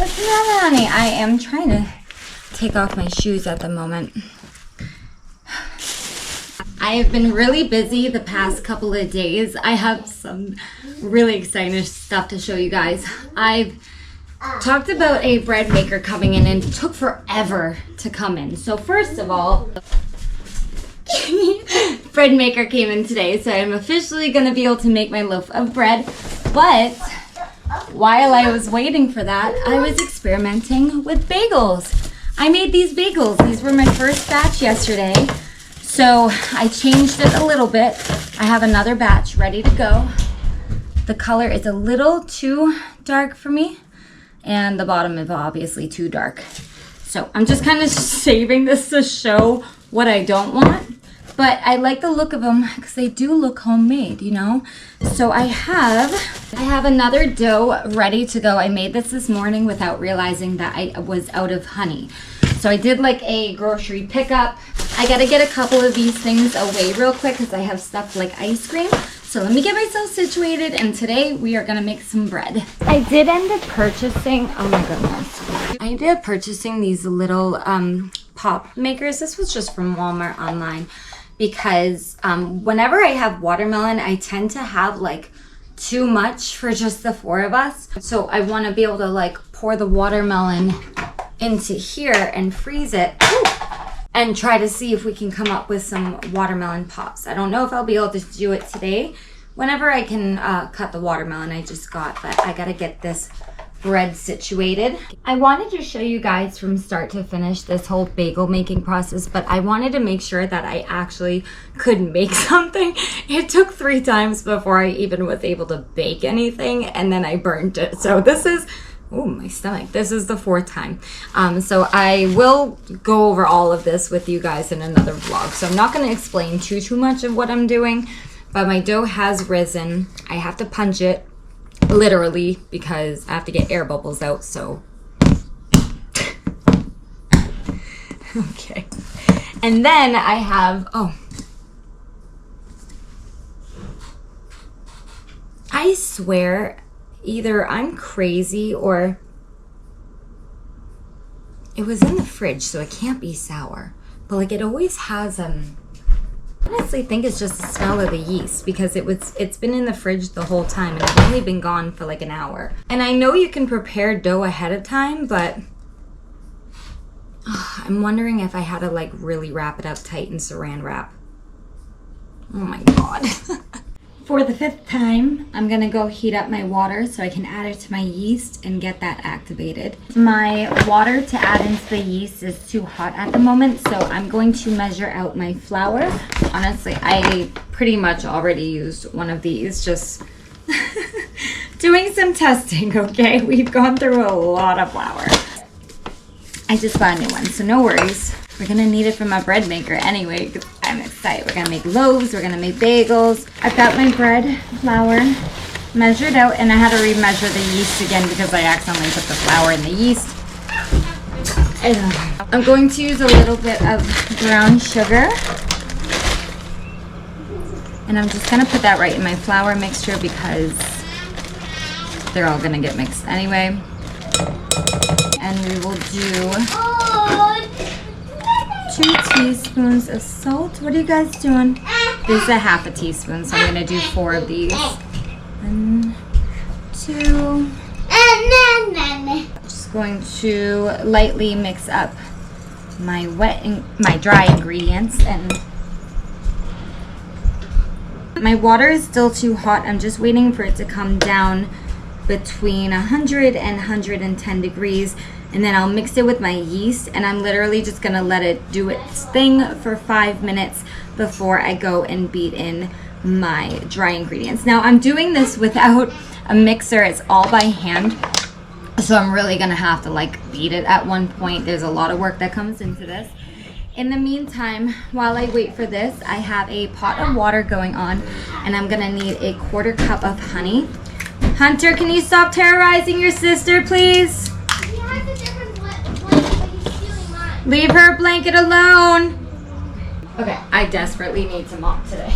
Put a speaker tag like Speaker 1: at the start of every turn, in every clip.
Speaker 1: What's the matter, honey? I am trying to take off my shoes at the moment. I have been really busy the past couple of days. I have some really exciting stuff to show you guys. I've talked about a bread maker coming in and it took forever to come in. So first of all, bread maker came in today, so I'm officially going to be able to make my loaf of bread. But while I was waiting for that, I was experimenting with bagels. I made these bagels. These were my first batch yesterday. So I changed it a little bit. I have another batch ready to go. The color is a little too dark for me, and the bottom is obviously too dark. So I'm just kind of saving this to show what I don't want. But I like the look of them because they do look homemade, you know? So I have another dough ready to go. I made this morning without realizing that I was out of honey. So I did like a grocery pickup. I gotta get a couple of these things away real quick because I have stuff like ice cream. So let me get myself situated, and today we are gonna make some bread. I did end up purchasing, oh my goodness. I ended up purchasing these little pop makers. This was just from Walmart online because whenever I have watermelon, I tend to have like too much for just the 4 of us. So I wanna be able to like pour the watermelon into here and freeze it. And try to see if we can come up with some watermelon pops. I don't know if I'll be able to do it today. Whenever I can cut the watermelon I just got, but I gotta get this bread situated. I wanted to show you guys from start to finish this whole bagel making process, but I wanted to make sure that I actually could make something. It took 3 times before I even was able to bake anything, and then I burnt it. So this is, oh, my stomach. This is the 4th time. So I will go over all of this with you guys in another vlog. So I'm not going to explain too much of what I'm doing, but my dough has risen. I have to punch it, literally, because I have to get air bubbles out, so. Okay. And then I have, I swear, either I'm crazy or it was in the fridge, so it can't be sour. But like it always has, I honestly think it's just the smell of the yeast because it's been in the fridge the whole time and it's only been gone for like an hour. And I know you can prepare dough ahead of time, but I'm wondering if I had to like really wrap it up tight in saran wrap. Oh my God. For the 5th time, I'm gonna go heat up my water so I can add it to my yeast and get that activated. My water to add into the yeast is too hot at the moment, so I'm going to measure out my flour. Honestly, I pretty much already used one of these, just doing some testing, okay? We've gone through a lot of flour. I just bought a new one, so no worries. We're gonna need it for my bread maker anyway. I'm excited. We're gonna make loaves, we're gonna make bagels. I've got my bread flour measured out, and I had to remeasure the yeast again because I accidentally put the flour in the yeast. I'm going to use a little bit of brown sugar. And I'm just gonna put that right in my flour mixture because they're all gonna get mixed anyway. And we will do 2 teaspoons of salt. What are you guys doing? This is a half a teaspoon, so I'm gonna do 4 of these. 1, 2. Just going to lightly mix up my dry ingredients, and my water is still too hot. I'm just waiting for it to come down between 100 and 110 degrees. And then I'll mix it with my yeast, and I'm literally just gonna let it do its thing for 5 minutes before I go and beat in my dry ingredients. Now I'm doing this without a mixer, it's all by hand. So I'm really gonna have to like beat it at one point. There's a lot of work that comes into this. In the meantime, while I wait for this, I have a pot of water going on, and I'm gonna need a 1/4 cup of honey. Hunter, can you stop terrorizing your sister, please? Leave her blanket alone. Okay, I desperately need to mop today.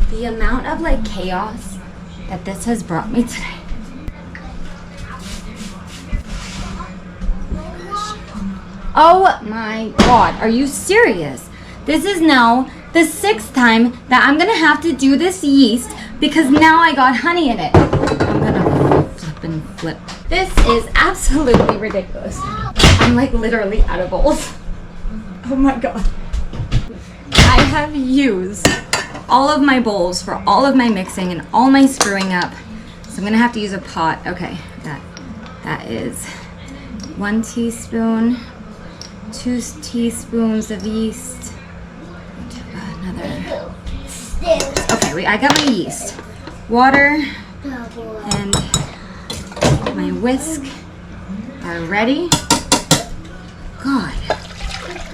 Speaker 1: The amount of like chaos that this has brought me today. Oh my God, are you serious? This is now the 6th time that I'm gonna have to do this yeast because now I got honey in it. I'm gonna flip and flip. This is absolutely ridiculous. I'm like literally out of bowls. Oh my God. I have used all of my bowls for all of my mixing and all my screwing up. So I'm gonna have to use a pot. Okay, that is 1 teaspoon, 2 teaspoons of yeast, another. Okay, I got my yeast, water, and my whisk are ready. God,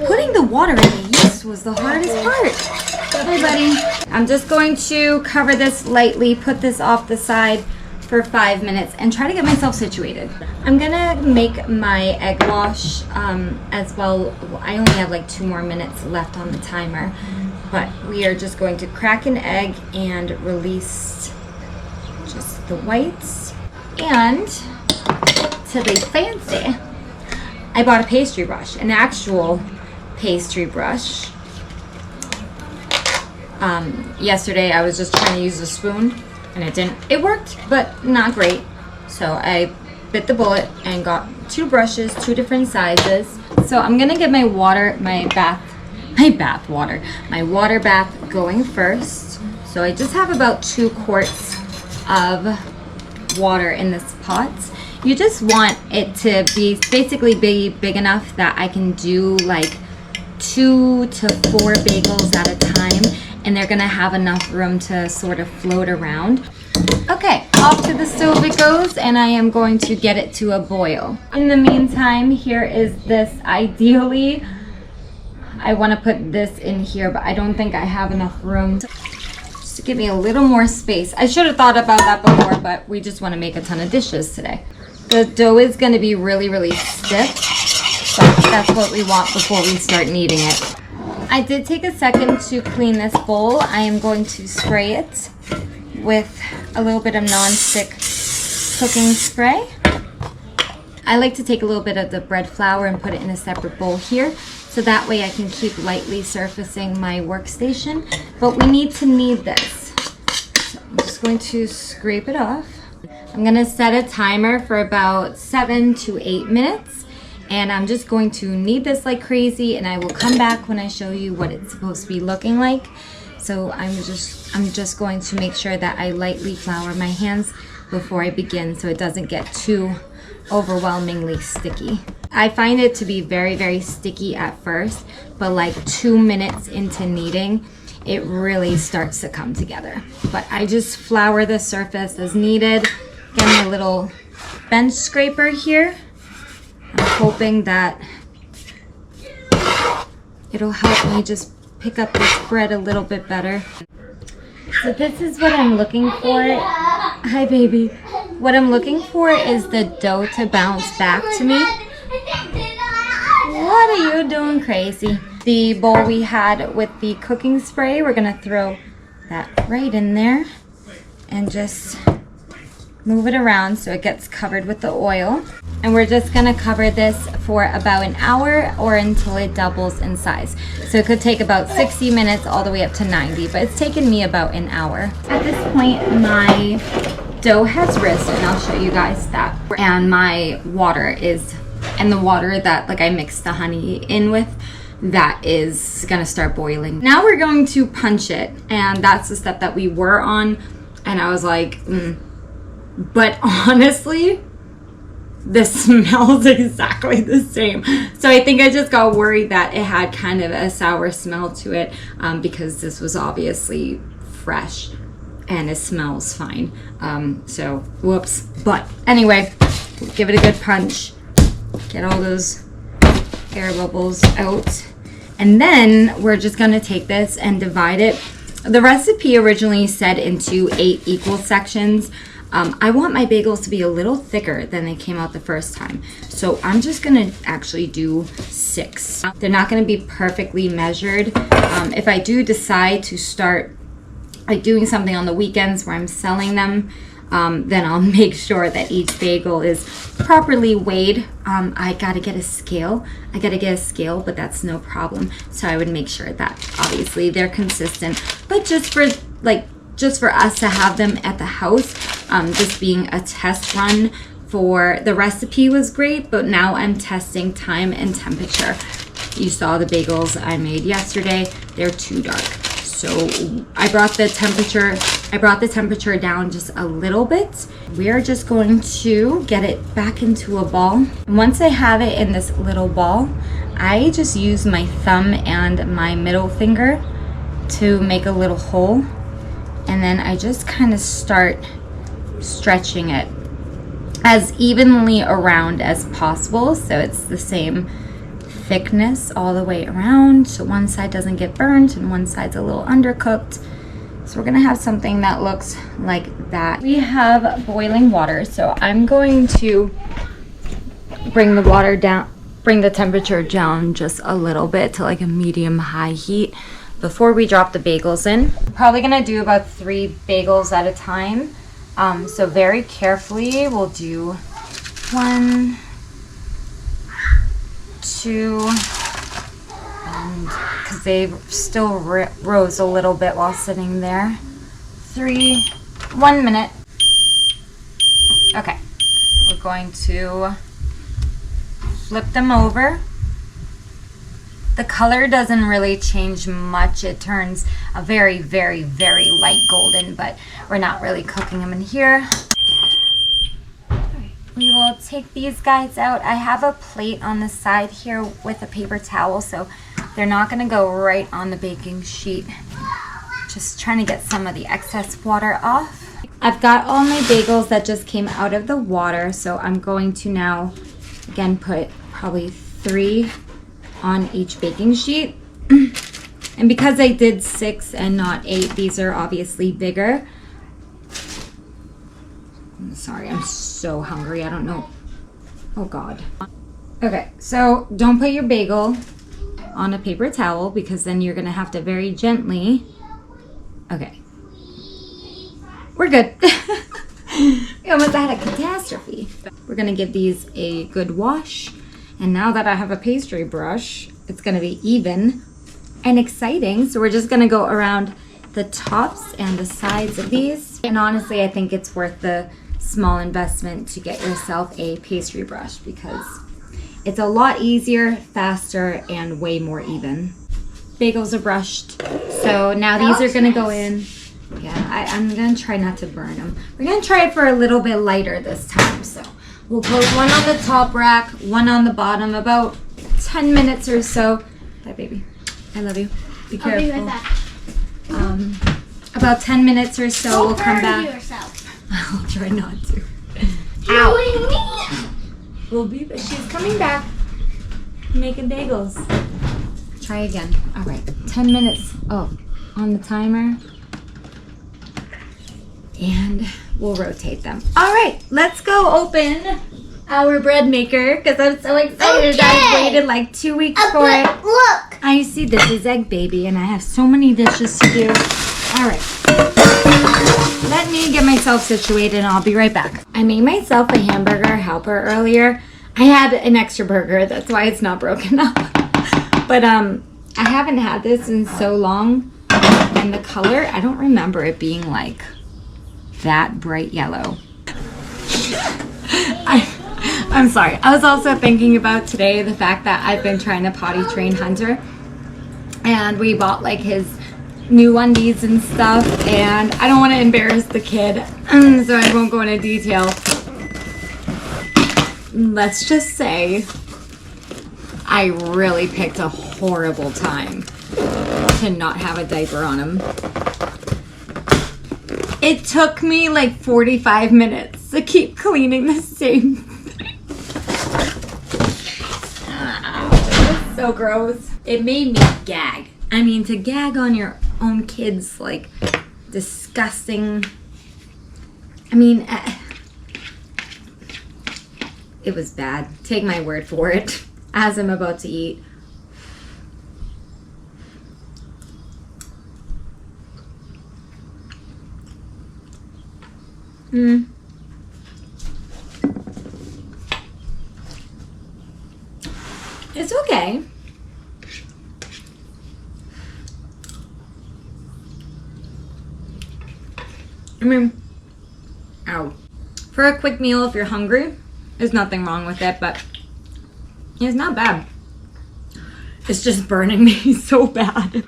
Speaker 1: putting the water in the yeast was the hardest part. Everybody, I'm just going to cover this lightly, put this off the side for 5 minutes and try to get myself situated. I'm gonna make my egg wash as well. I only have like 2 more minutes left on the timer, but we are just going to crack an egg and release just the whites. And to be fancy, I bought a pastry brush, an actual pastry brush. Yesterday I was just trying to use a spoon and it didn't. It worked, but not great. So I bit the bullet and got 2 brushes, 2 different sizes. So I'm gonna get my water bath going first. So I just have about 2 quarts of water in this pot. You just want it to be basically big enough that I can do like 2 to 4 bagels at a time, and they're gonna have enough room to sort of float around. Okay, off to the stove it goes, and I am going to get it to a boil. In the meantime, here is this. Ideally, I want to put this in here, but I don't think I have enough room just to give me a little more space. I should have thought about that before, but we just want to make a ton of dishes today. The dough is going to be really stiff, but that's what we want before we start kneading it. I did take a second to clean this bowl. I am going to spray it with a little bit of non-stick cooking spray. I like to take a little bit of the bread flour and put it in a separate bowl here, so that way I can keep lightly surfacing my workstation. But we need to knead this. So I'm just going to scrape it off. I'm gonna set a timer for about 7 to 8 minutes, and I'm just going to knead this like crazy, and I will come back when I show you what it's supposed to be looking like. So I'm just going to make sure that I lightly flour my hands before I begin so it doesn't get too overwhelmingly sticky. I find it to be very sticky at first, but like 2 minutes into kneading, it really starts to come together. But I just flour the surface as needed. Get my little bench scraper here. I'm hoping that it'll help me just pick up this bread a little bit better. So this is what I'm looking for. Hi, baby. What I'm looking for is the dough to bounce back to me. What are you doing, crazy? The bowl we had with the cooking spray, we're gonna throw that right in there and just move it around so it gets covered with the oil. And we're just gonna cover this for about an hour or until it doubles in size. So it could take about 60 minutes all the way up to 90, but it's taken me about an hour. At this point, my dough has risen. I'll show you guys that. And my water is, and the water that like I mixed the honey in with, that is gonna start boiling. Now we're going to punch it, and that's the step that we were on. And I was like, But honestly, this smells exactly the same. So I think I just got worried that it had kind of a sour smell to it because this was obviously fresh and it smells fine. So whoops. But anyway, give it a good punch. Get all those air bubbles out. And then we're just gonna take this and divide it. The recipe originally said into 8 equal sections. I want my bagels to be a little thicker than they came out the first time. So I'm just gonna actually do 6. They're not gonna be perfectly measured. If I do decide to start like doing something on the weekends where I'm selling them, then I'll make sure that each bagel is properly weighed. I gotta get a scale. But that's no problem. So I would make sure that obviously they're consistent. But just for us to have them at the house, just being a test run for the recipe was great, but now I'm testing time and temperature. You saw the bagels I made yesterday. They're too dark. So I brought the temperature down just a little bit. We're just going to get it back into a ball. Once I have it in this little ball, I just use my thumb and my middle finger to make a little hole. And then I just kind of start stretching it as evenly around as possible, so it's the same thickness all the way around, so one side doesn't get burned and one side's a little undercooked. So we're gonna have something that looks like that. We have boiling water, so I'm going to bring the temperature down just a little bit to like a medium-high heat before we drop the bagels in. I'm probably gonna do about 3 bagels at a time. So very carefully, we'll do 1, 2, and because they still rose a little bit while sitting there. 3, 1 minute. Okay, we're going to flip them over. The color doesn't really change much. It turns a very, very, very light golden, but we're not really cooking them in here. We will take these guys out. I have a plate on the side here with a paper towel, so they're not gonna go right on the baking sheet. Just trying to get some of the excess water off. I've got all my bagels that just came out of the water, so I'm going to now, again, put probably 3 on each baking sheet. And because I did 6 and not 8, these are obviously bigger. I'm sorry, I'm so hungry. I don't know. Oh God. Okay, so don't put your bagel on a paper towel because then you're gonna have to very gently. Okay. We're good. We almost had a catastrophe. We're gonna give these a good wash. And now that I have a pastry brush, it's gonna be even and exciting. So we're just gonna go around the tops and the sides of these. And honestly, I think it's worth the small investment to get yourself a pastry brush because it's a lot easier, faster, and way more even. Bagels are brushed. So now these are gonna go in. Yeah, I'm gonna try not to burn them. We're gonna try it for a little bit lighter this time. So we'll put 1 on the top rack, 1 on the bottom, about 10 minutes or so. Bye, baby. I love you. Be careful.
Speaker 2: I'll be right back.
Speaker 1: About 10 minutes or so, we'll come back.
Speaker 2: Yourself.
Speaker 1: I'll try not to.
Speaker 2: Ow.
Speaker 1: We'll be. She's coming back. Making bagels. Try again. All right. 10 minutes. Oh, on the timer. And we'll rotate them. All right, let's go open our bread maker because I'm so excited.
Speaker 2: Okay.
Speaker 1: I've waited like 2 weeks for it.
Speaker 2: Look.
Speaker 1: I see this is egg baby and I have so many dishes to do. All right. Let me get myself situated and I'll be right back. I made myself a hamburger helper earlier. I had an extra burger, that's why it's not broken up. But I haven't had this in so long. And the color, I don't remember it being like that bright yellow. I'm sorry. I was also thinking about today the fact that I've been trying to potty train Hunter. And we bought like his new undies and stuff. And I don't want to embarrass the kid. So I won't go into detail. Let's just say I really picked a horrible time to not have a diaper on him. It took me like 45 minutes to keep cleaning the same thing. It was so gross. It made me gag. I mean, to gag on your own kids, like, disgusting. I mean, it was bad. Take my word for it. As I'm about to eat. It's okay. I mean, ow. For a quick meal, if you're hungry, there's nothing wrong with it, but it's not bad. It's just burning me so bad.